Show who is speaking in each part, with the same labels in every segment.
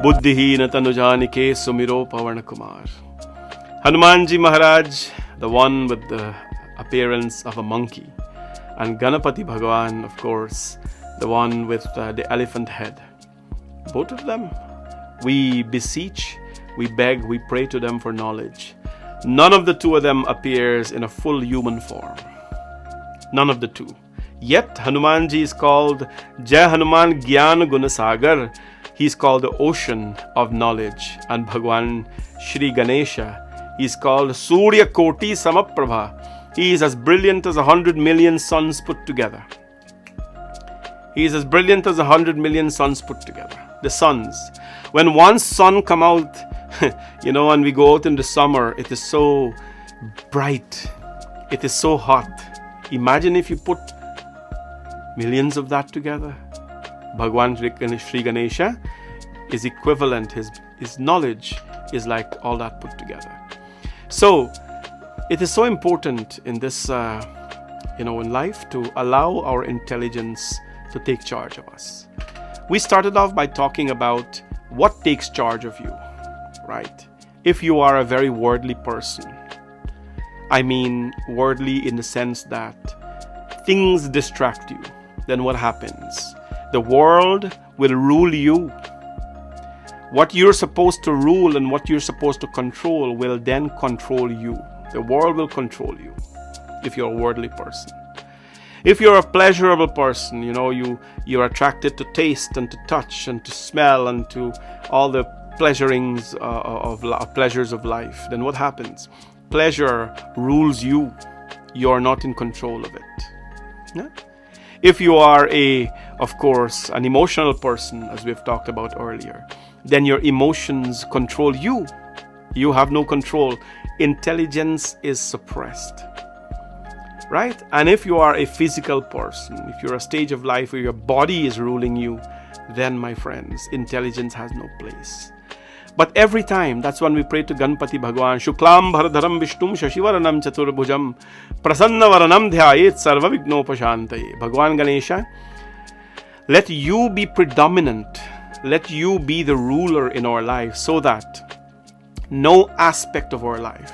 Speaker 1: Buddhihina Tanujanike Sumiro Pavan Kumar. Hanumanji Maharaj, the one with the appearance of a monkey, and Ganapati Bhagwan, of course, the one with the elephant head. Both of them, we beseech, we beg, we pray to them for knowledge. None of the two of them appears in a full human form. None of the two. Yet Hanumanji is called Jai Hanuman Gyan Gunasagar. He is called the ocean of knowledge. And Bhagwan Shri Ganesha, he is called Surya Koti Samaprabha. He is as brilliant as 100 million suns put together. He is as brilliant as 100 million suns put together. The suns. When one sun come out, when we go out in the summer, it is so bright. It is so hot. Imagine if you put millions of that together. Bhagwan Shri Ganesha is equivalent. His knowledge is like all that put together. So, it is so important in this, in life to allow our intelligence to take charge of us. We started off by talking about what takes charge of you, right? If you are a very worldly person, I mean worldly in the sense that things distract you, then what happens? The world will rule you. What you're supposed to rule and what you're supposed to control will then control you. The world will control you if you're a worldly person. If you're a pleasurable person, you're attracted to taste and to touch and to smell and to all the pleasures of life, then what happens? Pleasure rules you. You're not in control of it. Yeah? If you are of course, an emotional person, as we've talked about earlier, then your emotions control you. You have no control. Intelligence is suppressed. Right? And if you are a physical person, if you're a stage of life where your body is ruling you, then, my friends, intelligence has no place. But every time, that's when we pray to Ganapati Bhagwan, Shuklam Bharadharam Vishtum Shashivaranam Chaturbhujam Prasannavaranam Dhyayet Sarva Vignopashantaye. Bhagwan Ganesha, let you be predominant. Let you be the ruler in our life so that no aspect of our life,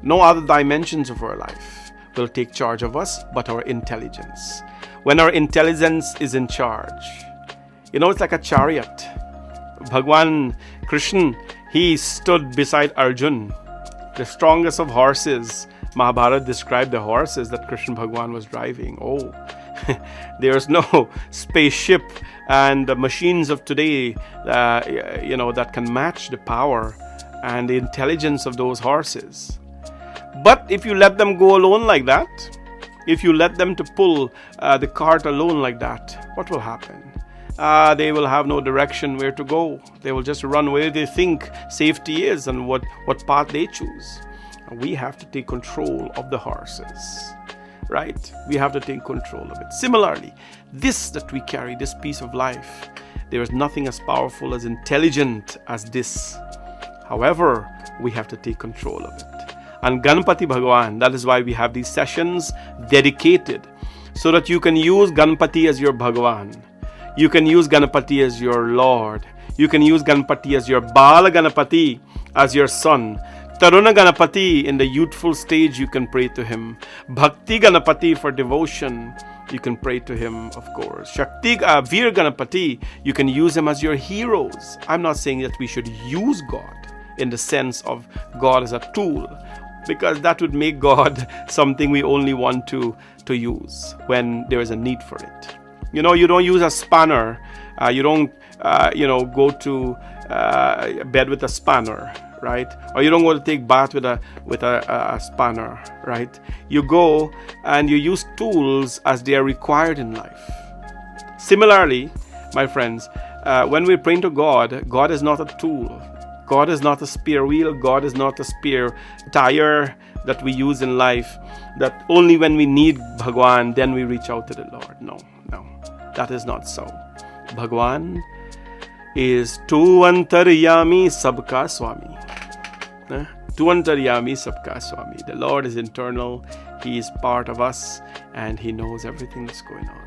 Speaker 1: no other dimensions of our life will take charge of us but our intelligence. When our intelligence is in charge, it's like a chariot. Bhagwan Krishna, he stood beside Arjun, the strongest of horses. Mahabharata described the horses that Krishna Bhagwan was driving. Oh, there's no spaceship and the machines of today, that can match the power and the intelligence of those horses. But if you let them go alone like that, if you let them to pull the cart alone like that, what will happen? They will have no direction where to go. They will just run where they think safety is and what path they choose. And we have to take control of the horses, right? We have to take control of it. Similarly, this that we carry, this piece of life, there is nothing as powerful, as intelligent as this. However, we have to take control of it. And Ganapati Bhagwan, that is why we have these sessions dedicated, so that you can use Ganapati as your Bhagwan. You can use Ganapati as your Lord. You can use Ganapati as your Bala Ganapati, as your son. Taruna Ganapati, in the youthful stage, you can pray to him. Bhakti Ganapati, for devotion, you can pray to him, of course. Shakthi Veer Ganapati, you can use him as your heroes. I'm not saying that we should use God in the sense of God as a tool, because that would make God something we only want to use when there is a need for it. You don't use a spanner. You don't, go to bed with a spanner, right? Or you don't go to take bath with a spanner, right? You go and you use tools as they are required in life. Similarly, my friends, when we pray to God, God is not a tool. God is not a spare wheel. God is not a spare tire that we use in life, that only when we need Bhagwan, then we reach out to the Lord. No, that is not so. Bhagwan is Tu Antaryami Sabka Swami. Tu Antaryami Sabka Swami. The Lord is internal. He is part of us and He knows everything that's going on.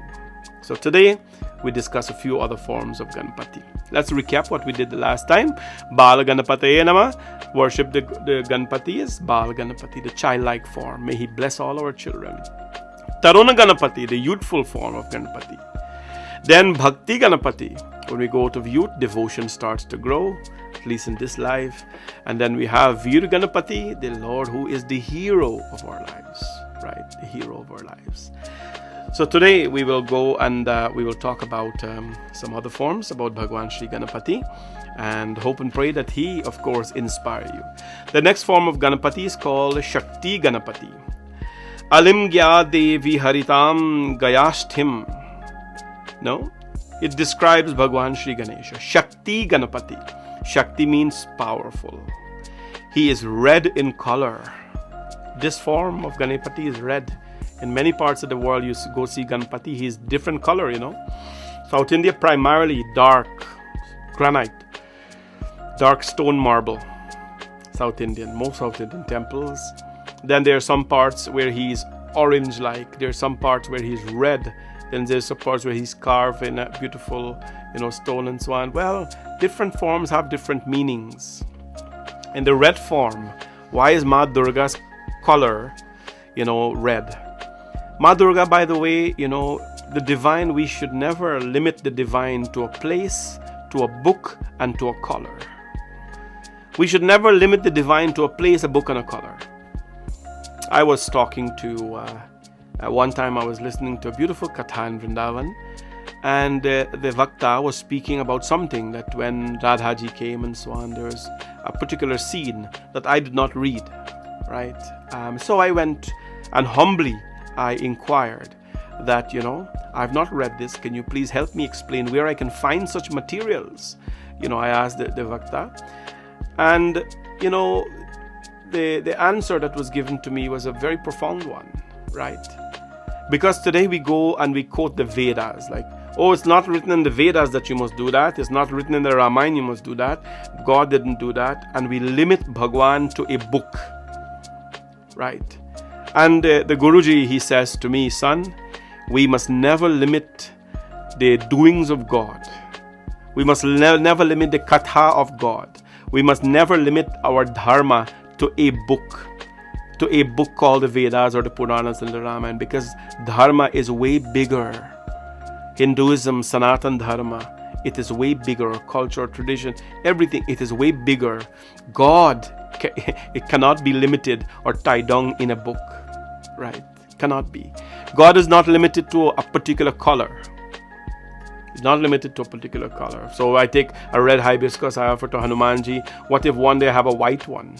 Speaker 1: So today we discuss a few other forms of Ganapati. Let's recap what we did the last time. Bala Ganapataye Nama. Worship the Ganapati is Bala Ganapati, the childlike form. May he bless all our children. Taruna Ganapati, the youthful form of Ganapati. Then Bhakti Ganapati. When we go to youth, devotion starts to grow, at least in this life. And then we have Veer Ganapati, the Lord who is the hero of our lives, right? The hero of our lives. So today we will go and we will talk about some other forms about Bhagwan Sri Ganapati, and hope and pray that he, of course, inspire you. The next form of Ganapati is called Shakthi Ganapathi. Alim Gya Devi Haritam Gayashthim. No? It describes Bhagwan Sri Ganesha. Shakthi Ganapathi. Shakti means powerful. He is red in color. This form of Ganapati is red. In many parts of the world, you go see Ganapati, he's different color, South India, primarily dark granite, dark stone marble. Most South Indian temples. Then there are some parts where he's orange-like. There are some parts where he's red. Then there's some parts where he's carved in a beautiful, stone and so on. Well, different forms have different meanings. In the red form, why is Ma Durga's color, red? Ma Durga, by the way, the divine, we should never limit the divine to a place, to a book, and to a color. We should never limit the divine to a place, a book, and a color. I was talking to, at one time I was listening to a beautiful Katha in Vrindavan, and the Vakta was speaking about something that when Radhaji came and so on, there was a particular scene that I did not read, right? So I went and humbly I inquired that, I've not read this. Can you please help me explain where I can find such materials? I asked the Vakta. And, the answer that was given to me was a very profound one, right? Because today we go and we quote the Vedas, like, oh, it's not written in the Vedas that you must do that. It's not written in the Ramayana you must do that. God didn't do that. And we limit Bhagwan to a book, right? And the Guruji, he says to me, son, we must never limit the doings of God. We must never limit the Katha of God. We must never limit our Dharma to a book called the Vedas or the Puranas and the Ramayana, because Dharma is way bigger. Hinduism, Sanatan Dharma, it is way bigger. Culture, tradition, everything, it is way bigger. God, it cannot be limited or tied down in a book, right? Cannot be. God is not limited to a particular color. It's not limited to a particular color. So I take a red hibiscus, I offer to Hanumanji. What if one day I have a white one?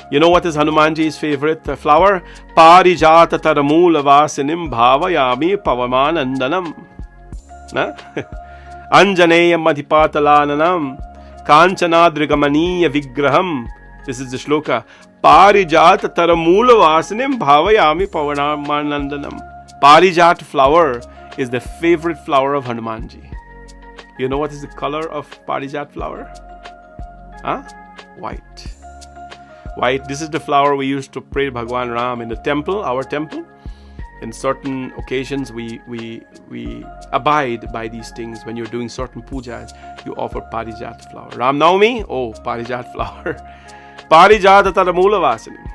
Speaker 1: You know what is Hanumanji's favorite flower? Parijata taramula vasinim bhavayami pavamanandanam. Anjaneya madhipatalananam kanchanadrigamaniya vigraham. This is the shloka. Parijata taramula vasinim bhavayami pavamanandanam. Parijat flower is the favorite flower of Hanumanji. You know what is the color of Parijat flower? White. White. This is the flower we used to pray Bhagwan Ram in the temple, our temple. In certain occasions, we abide by these things. When you're doing certain pujas, you offer Parijat flower. Ram Navami, Parijat flower. Parijata taramula vasinim.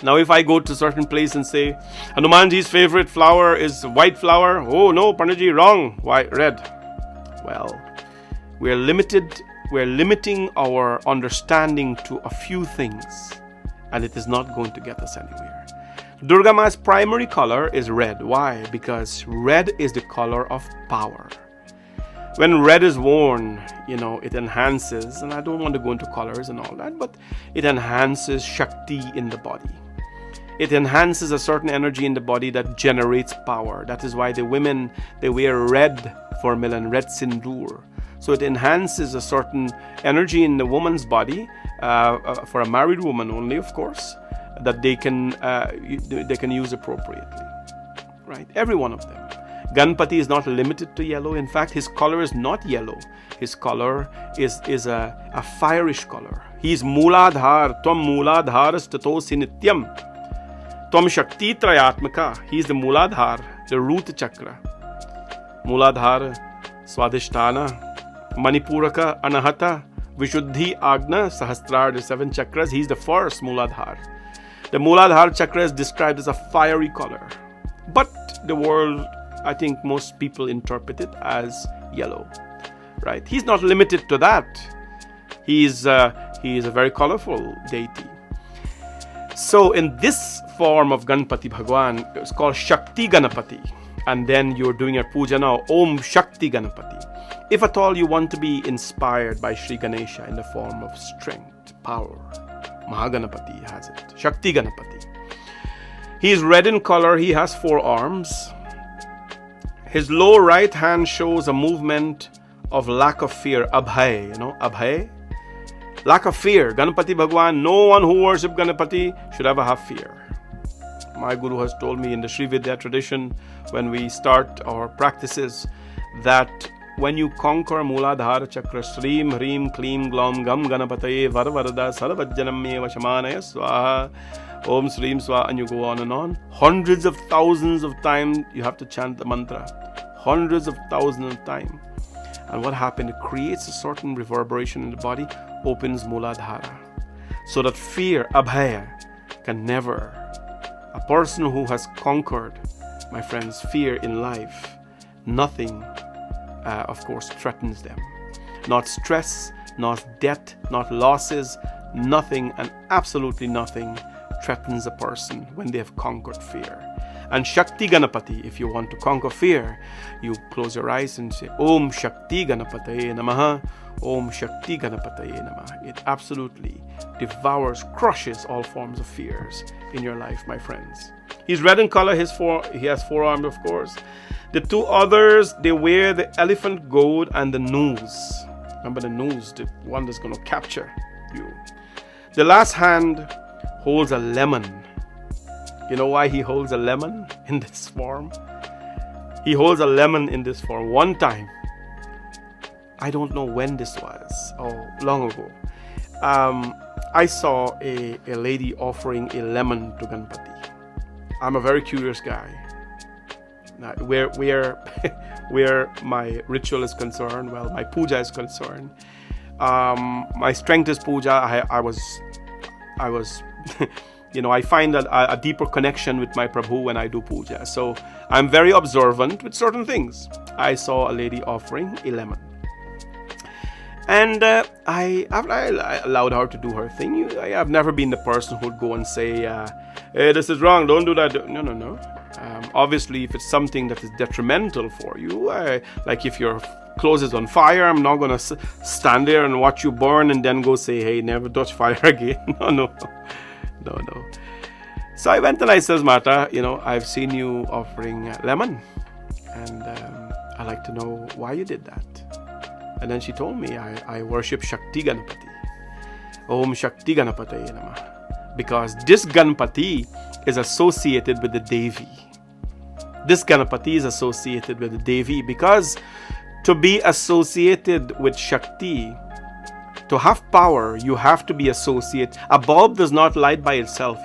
Speaker 1: Now, if I go to a certain place and say, Hanumanji's favorite flower is white flower. Oh no, Panditji, wrong. Why red? Well, we're limiting our understanding to a few things, and it is not going to get us anywhere. Durga Ma's primary color is red. Why? Because red is the color of power. When red is worn, it enhances, and I don't want to go into colors and all that, but it enhances Shakti in the body. It enhances a certain energy in the body that generates power. That is why the women, they wear red vermilion, red sindoor. So it enhances a certain energy in the woman's body, for a married woman only, of course, that they can use appropriately, right? Every one of them. Ganapati is not limited to yellow. In fact, his color is not yellow. His color is a fireish color. He is Mooladhar. Tvam Mooladharas tatosi nityam. Tvam Shakti Trayatmaka. He is the Mooladhar, the root chakra. Muladhara, Swadhisthana, Manipuraka, Anahata, Vishuddhi, Agna, Sahasrara, the 7 chakras. He's the first Muladhara. The Muladhara chakra is described as a fiery color. But the world, I think most people interpret it as yellow. Right? He's not limited to that. He is a very colorful deity. So in this form of Ganapati Bhagwan, it's called Shakthi Ganapathi. And then you're doing your puja now, Om Shakthi Ganapathi. If at all you want to be inspired by Sri Ganesha in the form of strength, power, Maha Ganapathi has it. Shakthi Ganapathi. He is red in color. He has 4 arms. His lower right hand shows a movement of lack of fear, abhay, abhay. Lack of fear. Ganapati Bhagwan, no one who worships Ganapati should ever have fear. My Guru has told me in the Sri Vidya tradition, when we start our practices, that when you conquer Muladhara Chakra, Srim, Hrim, Klim, Glom, Gam, Ganapataye, Varvarada, Sarvajjanamye, Vashamanaya, Swaha, Om Srim, Swaha, and you go on and on. Hundreds of thousands of times you have to chant the mantra. Hundreds of thousands of times. And what happened? It creates a certain reverberation in the body, opens Muladhara. So that fear, abhaya, can never. A person who has conquered, my friends, fear in life, nothing, of course, threatens them. Not stress, not debt, not losses, nothing and absolutely nothing threatens a person when they have conquered fear. And Shakti Ganapathi, if you want to conquer fear, you close your eyes and say, Om Shakti Ganapataye Namaha, Om Shakti Ganapataye Namaha. It absolutely devours, crushes all forms of fears in your life, my friends. He's red in color, he has 4 arms, of course. The 2 others, they wear the elephant goad and the noose. Remember the noose, the one that's going to capture you. The last hand holds a lemon. You know why he holds a lemon in this form? He holds a lemon in this form. One time, I don't know when this was, long ago, I saw a lady offering a lemon to Ganapati. I'm a very curious guy. Now, where my ritual is concerned, well, my puja is concerned, my strength is puja. I was I find a deeper connection with my Prabhu when I do puja. So I'm very observant with certain things. I saw a lady offering a lemon. And I allowed her to do her thing. I have never been the person who would go and say, hey, this is wrong, don't do that. No. Obviously, if it's something that is detrimental for you, like if your clothes is on fire, I'm not going to stand there and watch you burn and then go say, hey, never touch fire again. No. So I went and I says, Mata, I've seen you offering lemon, and I'd like to know why you did that. And then she told me, I worship Shakti Ganapati. Om Shakti Ganapataye Namah. Because this Ganapati is associated with the Devi. This Ganapati is associated with the Devi because to be associated with Shakti, to have power, you have to be associated. A bulb does not light by itself,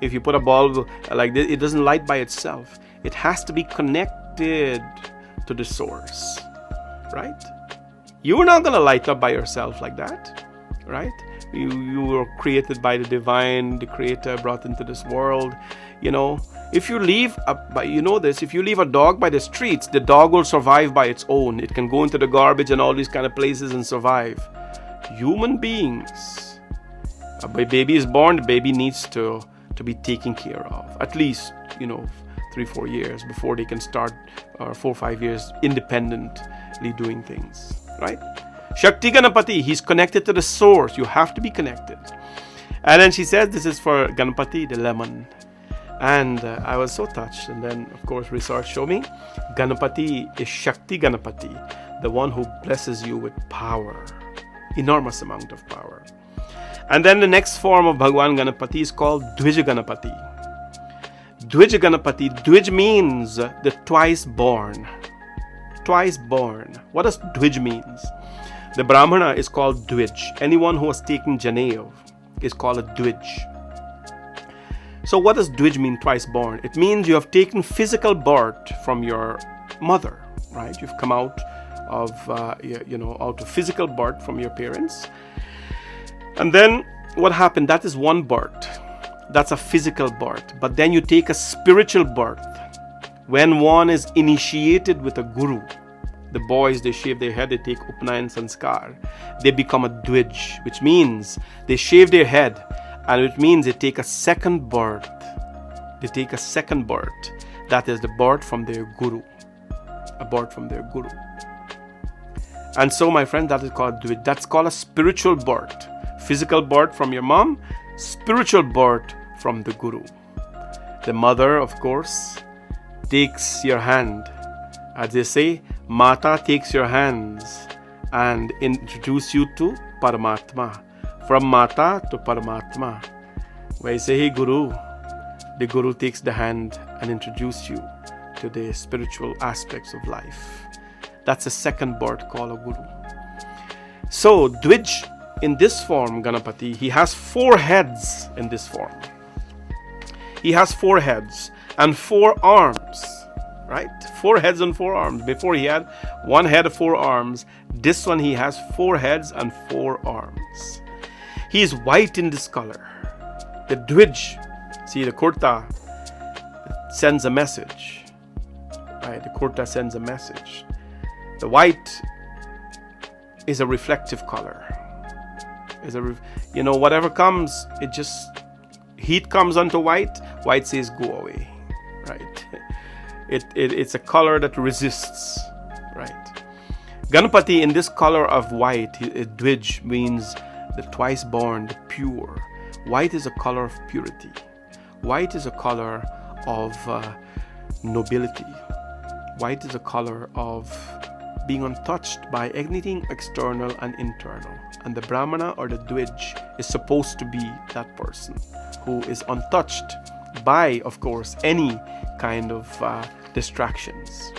Speaker 1: If you put a bulb like this, it doesn't light by itself. It has to be connected to the source, right? You're not going to light up by yourself like that, right? You were created by the divine, the creator brought into this world, If you leave, if you leave a dog by the streets, the dog will survive by its own. It can go into the garbage and all these kind of places and survive. Human beings, a baby is born, the baby needs to be taken care of. At least, 3-4 years before they can start, or 4-5 years independently doing things, right? Shakti Ganapati, he's connected to the source. You have to be connected. And then she says, this is for Ganapati, the lemon. And I was so touched. And then, of course, research showed me Ganapati is Shakti Ganapati, the one who blesses you with power, enormous amount of power. And then the next form of Bhagwan Ganapati is called Dvij Ganapati. Dvij Ganapati, Dvij means the twice born. Twice born. What does Dvij means? The Brahmana is called Dvij. Anyone who has taken Janev is called a Dvij. So what does Dvij mean, twice born? It means you have taken physical birth from your mother, right? You've come out of, out of physical birth from your parents. And then what happened? That is one birth. That's a physical birth. But then you take a spiritual birth. When one is initiated with a guru, the boys, they shave their head, they take Upnayan Sanskar. They become a Dvij, which means they shave their head, and it means they take a second birth. They take a second birth. That is the birth from their guru. A birth from their guru. And so, my friend, that is called Dvij. That's called a spiritual birth. Physical birth from your mom, spiritual birth from the guru. The mother, of course, takes your hand. As they say, Mata takes your hands and introduce you to Paramatma. From Mata to Paramatma. Where you say, hey Guru, the Guru takes the hand and introduces you to the spiritual aspects of life. That's the second birth called a Guru. So, Dvij in this form, Ganapati, he has 4 heads in this form. He has 4 heads and 4 arms. Right? 4 heads and 4 arms. Before he had 1 head and 4 arms. This one he has 4 heads and 4 arms. He is white in this color. The Dvij, see the kurta sends a message. Right? The kurta sends a message. The white is a reflective color. Whatever comes, it just, heat comes onto white, white says go away. Right? It's a color that resists, right? Ganapati in this color of white, Dvij means the twice born, the pure. White is a color of purity. White is a color of nobility. White is a color of being untouched by anything external and internal. And the Brahmana or the Dvij is supposed to be that person who is untouched by, of course, any kind of distractions.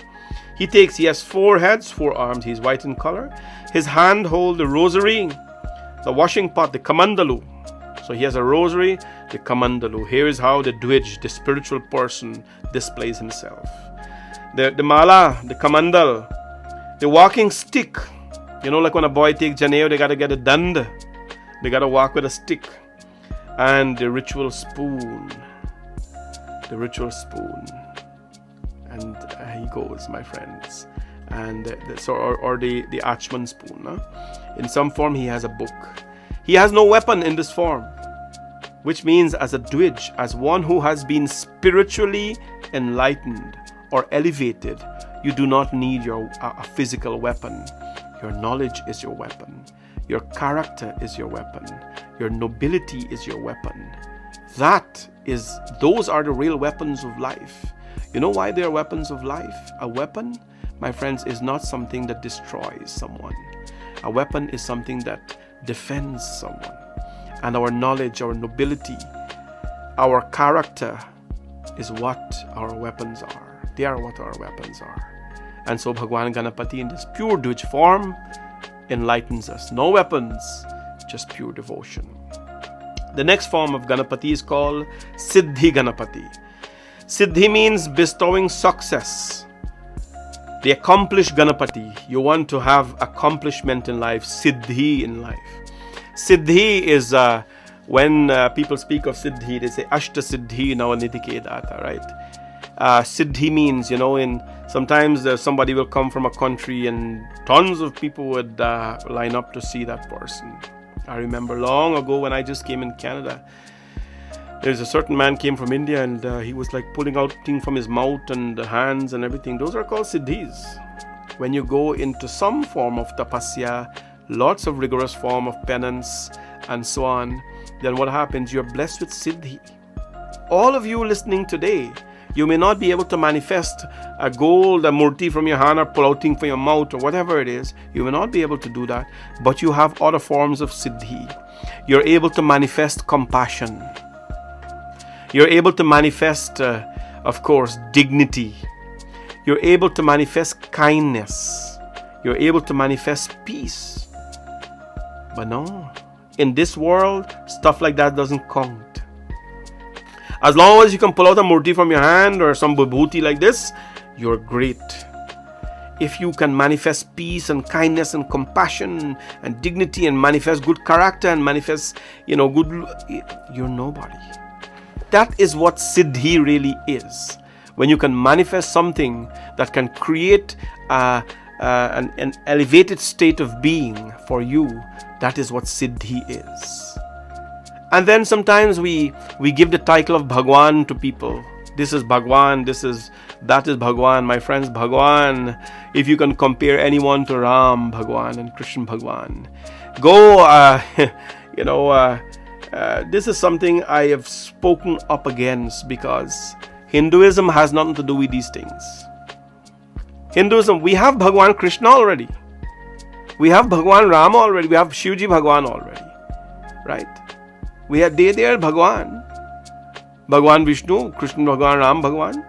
Speaker 1: He has 4 heads, 4 arms. He's white in color. His hand holds the rosary, the washing pot, the kamandalu. So he has a rosary, the kamandalu. Here is how the Dvij, the spiritual person, displays himself. The mala, the kamandal, the walking stick. Like when a boy takes janeo, they got to get a dand. They got to walk with a stick. And the ritual spoon. The ritual spoon. And he goes, my friends. And the Achman spoon. Huh? In some form, he has a book. He has no weapon in this form. Which means as a Dvij, as one who has been spiritually enlightened or elevated, you do not need a physical weapon. Your knowledge is your weapon. Your character is your weapon. Your nobility is your weapon. Those are the real weapons of life. You know why they are weapons of life? A weapon, my friends, is not something that destroys someone. A weapon is something that defends someone. And our knowledge, our nobility, our character is what our weapons are. They are what our weapons are. And so Bhagwan Ganapati in this pure Dvij form enlightens us. No weapons, just pure devotion. The next form of Ganapati is called Siddhi Ganapati. Siddhi means bestowing success. The accomplished Ganapati. You want to have accomplishment in life, Siddhi in life. Siddhi is when people speak of Siddhi, they say Ashta Siddhi Navanidike Data, right? Siddhi means, sometimes somebody will come from a country and tons of people would line up to see that person. I remember long ago when I just came in Canada, there's a certain man came from India and he was like pulling out things from his mouth and the hands and everything. Those are called Siddhis. When you go into some form of tapasya, lots of rigorous form of penance and so on, then what happens? You're blessed with Siddhi. All of you listening today, you may not be able to manifest a gold, a murti from your hand or pull out thing from your mouth or whatever it is. You may not be able to do that, but you have other forms of Siddhi. You're able to manifest compassion. You're able to manifest, of course, dignity. You're able to manifest kindness. You're able to manifest peace. But no, in this world, stuff like that doesn't count. As long as you can pull out a murti from your hand or some vibhuti like this, you're great. if you can manifest peace and kindness and compassion and dignity and manifest good character and manifest, good, you're nobody. That is what Siddhi really is. When you can manifest something that can create an elevated state of being for you, that is what Siddhi is. And then sometimes we give the title of Bhagwan to people. This is Bhagwan, that is Bhagwan. My friends, Bhagwan, if you can compare anyone to Ram Bhagwan and Krishna Bhagwan, go, this is something I have spoken up against, because Hinduism has nothing to do with these things. Hinduism, we have Bhagwan Krishna already. We have Bhagwan Ram already. We have Shivji Bhagwan already. Right? They are Bhagwan. Bhagwan Vishnu, Krishna Bhagwan, Ram Bhagwan.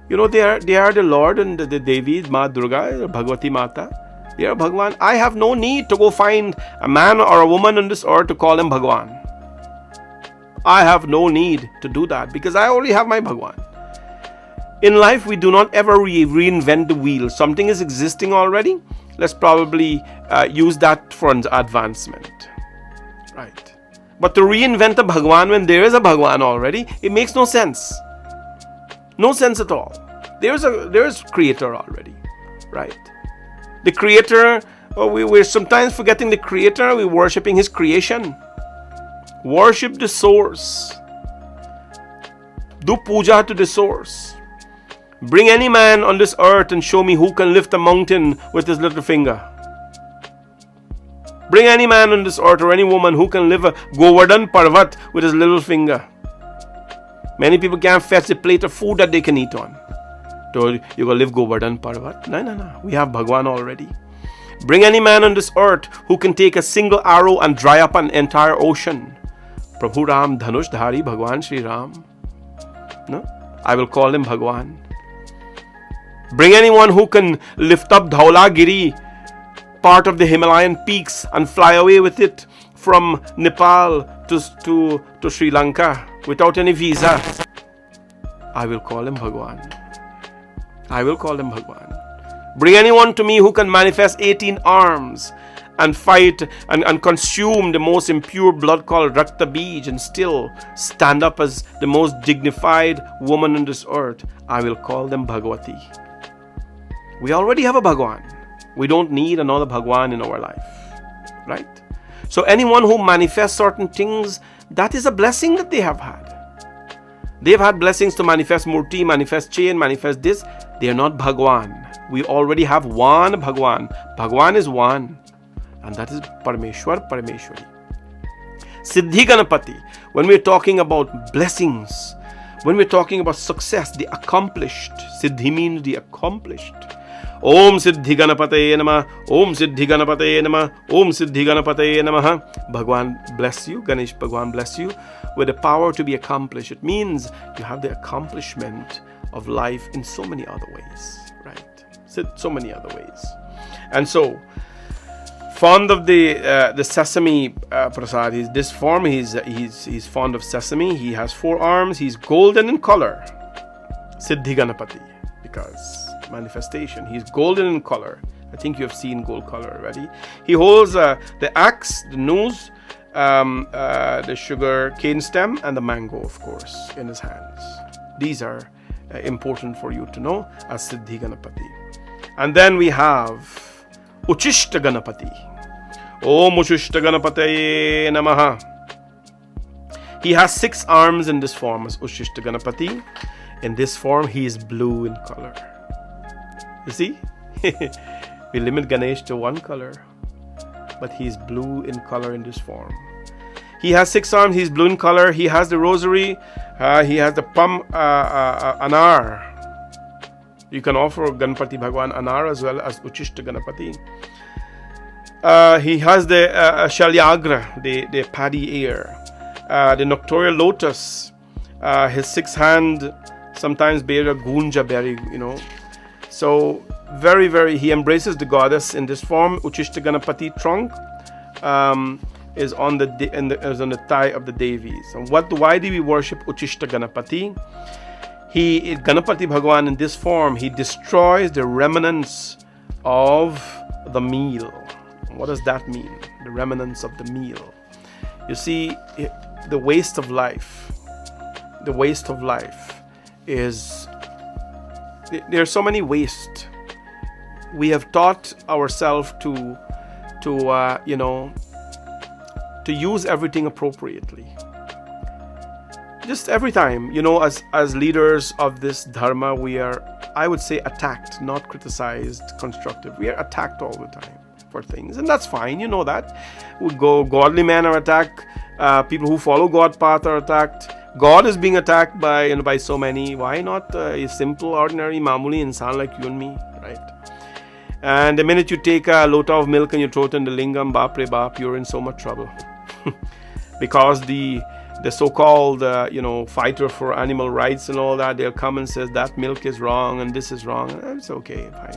Speaker 1: They are the Lord and the Devis, Ma Durga, Bhagavati Mata. They are Bhagwan. I have no need to go find a man or a woman on this earth to call him Bhagwan. I have no need to do that, because I already have my Bhagwan. In life, we do not ever reinvent the wheel. Something is existing already. Let's probably use that for an advancement. Right. But to reinvent a Bhagwan when there is a Bhagwan already, it makes no sense. No sense at all. There is Creator already. Right. The Creator, we're sometimes forgetting the Creator. We're worshipping His creation. Worship the source. Do puja to the source. Bring any man on this earth and show me who can lift a mountain with his little finger. Bring any man on this earth or any woman who can lift a Govardhan Parvat with his little finger. Many people can't fetch a plate of food that they can eat on. So you're going to live Govardhan Parvat? No. We have Bhagwan already. Bring any man on this earth who can take a single arrow and dry up an entire ocean. Prabhu Ram Dhanush Dhari Bhagwan Shri Ram. No? I will call him Bhagwan. Bring anyone who can lift up Dhaulagiri, part of the Himalayan peaks, and fly away with it from Nepal to Sri Lanka without any visa. I will call him Bhagwan. I will call him Bhagwan. Bring anyone to me who can manifest 18 arms and fight and consume the most impure blood called Rakta Bij and still stand up as the most dignified woman on this earth. I will call them Bhagavati. We already have a Bhagwan. We don't need another Bhagwan in our life. Right? So anyone who manifests certain things, that is a blessing that they have had. They've had blessings to manifest Murti, manifest Chain, manifest this. They are not Bhagwan. We already have one Bhagwan. Bhagwan is one. And that is Parameshwar, Parameshwari. Siddhi Ganapathi. When we're talking about blessings, when we're talking about success, the accomplished. Siddhi means the accomplished. Om Siddhi Ganapataye Namah, Om Siddhi Ganapataye Namah, Om Siddhi Ganapataye Namah. Bhagwan bless you, Ganesh Bhagwan bless you with the power to be accomplished. It means you have the accomplishment of life in so many other ways, right? So many other ways. And so, fond of the sesame prasad, he's this form, he's fond of sesame. He has 4 arms, he's golden in color. Siddhi Ganapathi, because manifestation. He's golden in color. I think you have seen gold color already. He holds the axe, the noose, the sugar cane stem, and the mango, of course, in his hands. These are important for you to know as Siddhi Ganapathi. And then we have Uchishta Ganapathi. Om Uchishta Ganapataye Namaha. He has 6 arms in this form as Uchishta Ganapathi. In this form, he is blue in color. You see? We limit Ganesh to one color, but he is blue in color in this form. He has 6 arms, he's blue in color. He has the rosary, he has the palm anar. You can offer Ganapati Bhagwan anar as well as Uchishta Ganapati. He has the Shalyagra, the paddy ear, the noctorial lotus. His 6th hand sometimes bear a gunja berry, So very, very, he embraces the goddess in this form. Uchishta Ganapati trunk is on the thigh of the Devis. And why do we worship Uchishta Ganapati? Ganapati Bhagwan in this form, he destroys the remnants of the meal. What does that mean? The remnants of the meal. You see, the waste of life. The waste of life is, there's so many waste. We have taught ourselves to use everything appropriately. Just every time, as leaders of this dharma, we are, I would say, attacked, not criticized, constructive. We are attacked all the time for things, and that's fine. You know that. Godly men are attacked. People who follow God path are attacked. God is being attacked by so many. Why not a simple, ordinary, mamuli insan like you and me, right? And the minute you take a lota of milk and you throw it in the lingam, bap re bap, you're in so much trouble. Because the so-called fighter for animal rights and all that, they'll come and says that milk is wrong and this is wrong. And it's okay, fine.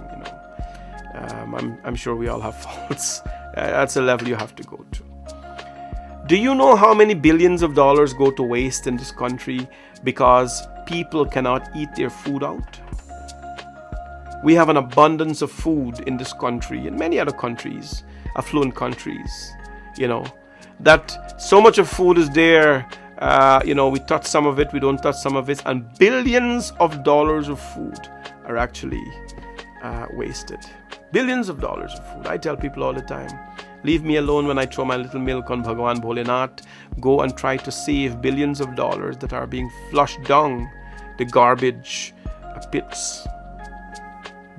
Speaker 1: I'm sure we all have faults. That's a level you have to go to. Do you know how many billions of dollars go to waste in this country because people cannot eat their food out? We have an abundance of food in this country and many other countries, affluent countries, that so much of food is there. We touch some of it, we don't touch some of it, and billions of dollars of food are actually wasted. Billions of dollars of food. I tell people all the time, leave me alone when I throw my little milk on Bhagwan Bholenath. Go and try to save billions of dollars that are being flushed down the garbage pits.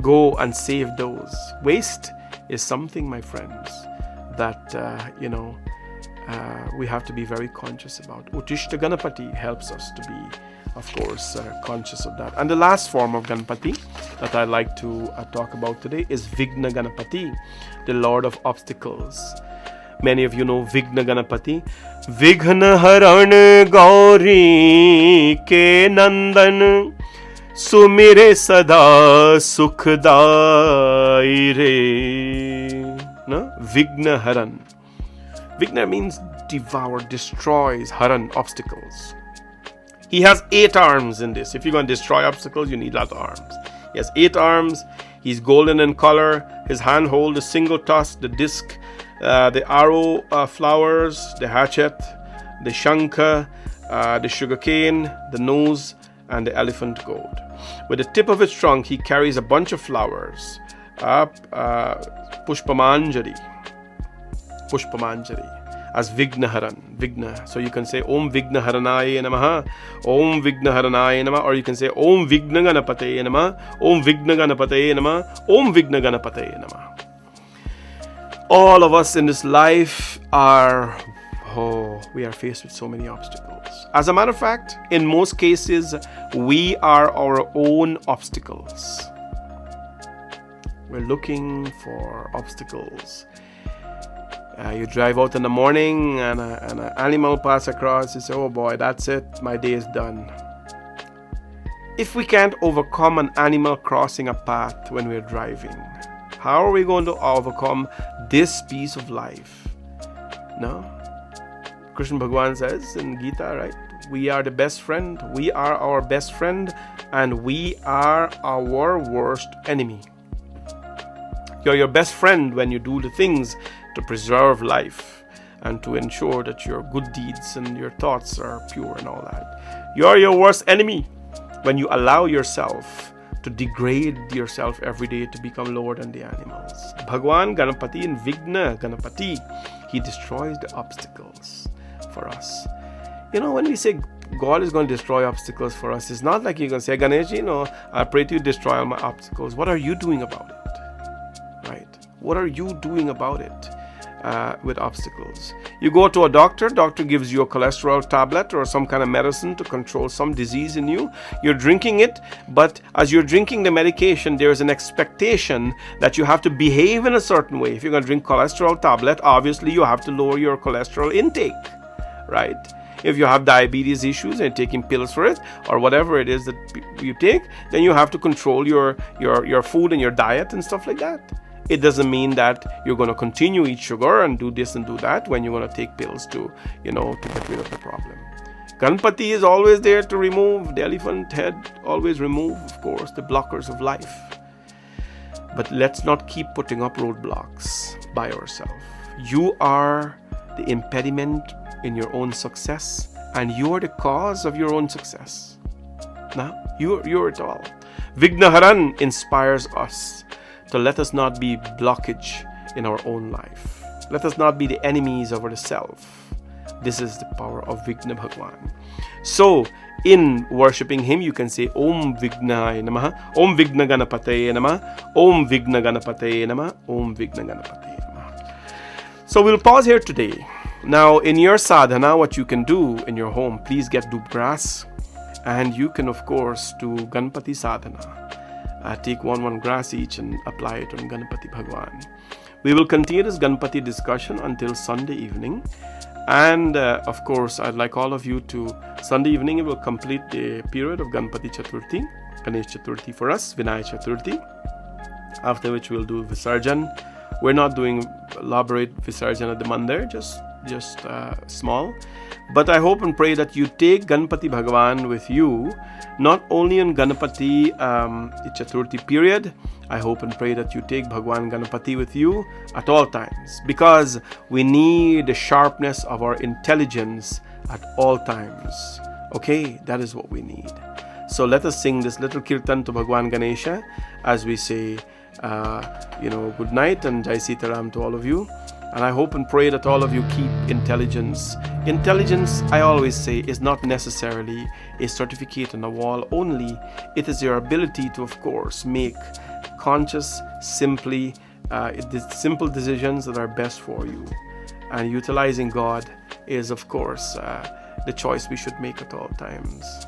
Speaker 1: Go and save those. Waste is something, my friends, that we have to be very conscious about. Shakthi Ganapathi helps us to be, of course, conscious of that. And the last form of Ganapati that I'd like to talk about today is Vigna Ganapathi, the Lord of Obstacles. Many of you know Vigna Ganapathi. Vighna Haran Gauri Ke Nandan Sumire Sada Sukhdai Re. No? Vigna Haran. Vigna means devour, destroys, Haran, obstacles. He has 8 arms in this. If you're going to destroy obstacles, you need a lot of arms. He has 8 arms. He's golden in color. His hand holds the single tusk, the disc, the arrow flowers, the hatchet, the shankha, the sugarcane, the nose, and the elephant goad. With the tip of his trunk, he carries a bunch of flowers. Pushpamanjari. As Vignaharan. Vigna. So you can say Om Vignaharanaye Namaha, Om Vignaharanaye Namaha, or you can say Om Vigna Ganapataye Namaha, Om Vigna Ganapataye Namaha, Om Vigna Ganapataye Namaha. All of us in this life we are faced with so many obstacles. As a matter of fact, in most cases, we are our own obstacles. We're looking for obstacles. You drive out in the morning and an animal passes across, you say, oh boy, that's it, my day is done. If we can't overcome an animal crossing a path when we're driving, how are we going to overcome this piece of life? No? Krishna Bhagwan says in Gita, right? We are the best friend, we are our best friend, and we are our worst enemy. You're your best friend when you do the things to preserve life and to ensure that your good deeds and your thoughts are pure and all that. You are your worst enemy when you allow yourself to degrade yourself every day to become lower than the animals. Bhagwan Ganepathi and Vigna Ganapathi, he destroys the obstacles for us. When we say God is going to destroy obstacles for us, it's not like you're going to say, Ganesh, I pray to you destroy all my obstacles. What are you doing about it? Right? What are you doing about it? With obstacles. You go to a doctor gives you a cholesterol tablet or some kind of medicine to control some disease in you. You're drinking it, but as you're drinking the medication, there's an expectation that you have to behave in a certain way. If you're going to drink cholesterol tablet, obviously you have to lower your cholesterol intake, right? If you have diabetes issues and taking pills for it, or whatever it is that you take, then you have to control your food and your diet and stuff like that. It doesn't mean that you're going to continue eat sugar and do this and do that when you're going to take pills to get rid of the problem. Ganpati is always there to remove the elephant head, always remove, of course, the blockers of life. But let's not keep putting up roadblocks by ourselves. You are the impediment in your own success, and you are the cause of your own success. Now, you're it all. Vignaharan inspires us to let us not be blockage in our own life. Let us not be the enemies of ourself. This is the power of Vigna Bhagwan. So, in worshipping him, you can say Om Vignaya Namaha, Om Vigna Ganapataye Namaha, Om Vigna Ganapataye Namaha, Om Vigna Ganapataye Namaha. So we'll pause here today. Now, in your sadhana, what you can do in your home, please get dub grass, and you can, of course, do Ganpati sadhana. Take one grass each and apply it on Ganapati Bhagwan. We will continue this Ganpati discussion until Sunday evening. And of course, I'd like all of you to, Sunday evening, we will complete the period of Ganpati Chaturthi, Ganesh Chaturthi for us, Vinaya Chaturthi, after which we'll do Visarjan. We're not doing elaborate Visarjan at the Mandir, just small. But I hope and pray that you take Ganpati Bhagwan with you, not only in Ganapati Chaturthi period. I hope and pray that you take Bhagwan Ganapati with you at all times, because we need the sharpness of our intelligence at all times. Okay, that is what we need. So let us sing this little kirtan to Bhagwan Ganesha as we say, good night and Jai Sitaram to all of you. And I hope and pray that all of you keep intelligence. Intelligence, I always say, is not necessarily a certificate on a wall only. It is your ability to, of course, make conscious, simple decisions that are best for you. And utilizing God is, of course, the choice we should make at all times.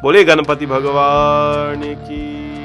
Speaker 1: Bole Ganapati Bhagwan ki